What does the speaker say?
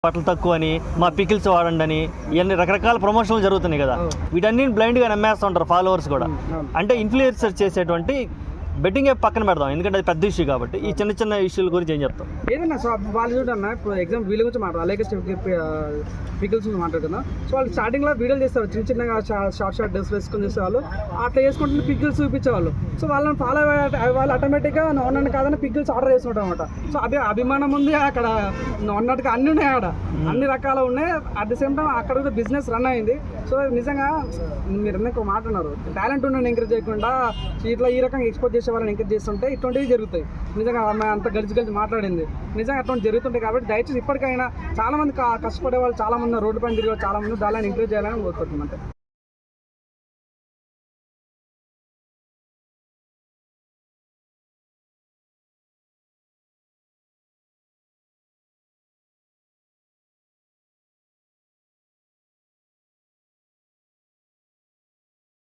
బట్టలు తక్కువ అని, మా పికిల్స్ వాడండి అని, ఇవన్నీ రకరకాల ప్రమోషన్లు జరుగుతున్నాయి కదా. వీటన్ని బ్లైండ్గా నమ్మేస్తూ ఉంటారు ఫాలోవర్స్ కూడా. అంటే ఇన్ఫ్లుయెన్సర్ చేసేటువంటి బెట్టింగ్ యాప్ పక్కన పెడదాం, ఎందుకంటే అది పెద్ద ఇష్యూ కాబట్టి. ఈ చిన్న చిన్న ఇష్యూల గురించి ఏం చెప్తాం? ఏదన్నా సో వాళ్ళు చూడన్నా, ఇప్పుడు ఎగ్జాంపుల్ వీళ్ళ గురించి మాట్లాడాలి, లేటెస్ట్ పికిల్స్ గురించి మాట్లాడుకుందాం. సో వాళ్ళు స్టార్టింగ్లో వీడియోలు చేస్తారు, చిన్నగా షార్ట్ డ్రెస్ వేసుకొని చేసేవాళ్ళు, అట్లా వేసుకుంటే పికిల్స్ చూపించేవాళ్ళు. సో వాళ్ళని ఫాలో వాళ్ళు ఆటోమేటిక్గా నన్ను కాదని పికిల్స్ ఆర్డర్ చేసుకుంటాం అనమాట. సో అభిమానం ఉంది అక్కడ, అన్నట్టుగా అన్నీ ఉన్నాయి అక్కడ, అన్ని రకాలు ఉన్నాయి. అట్ ది సేమ్ టైం అక్కడ కూడా బిజినెస్ రన్ అయింది. సో నిజంగా మీరు ఇంకో మాట అన్నారు, టాలెంట్ ఉన్న ఎంకరేజ్ చేయకుండా ఇట్లా ఈ రకంగా ఎక్స్పోర్ట్ చేసే వాళ్ళని ఎంకరేజ్ చేస్తుంటే ఇటువంటివి జరుగుతాయి. నిజంగా అమ్మాయి అంత గలిచి మాట్లాడింది, నిజంగా అటువంటి జరుగుతుంటాయి. కాబట్టి దయచేసి ఇప్పటికైనా చాలా మంది కష్టపడే వాళ్ళు చాలా మంది రోడ్డు పైన తిరిగి చాలా మంది దాన్ని ఎంకరేజ్ చేయాలని కోరుకుంటున్నాం.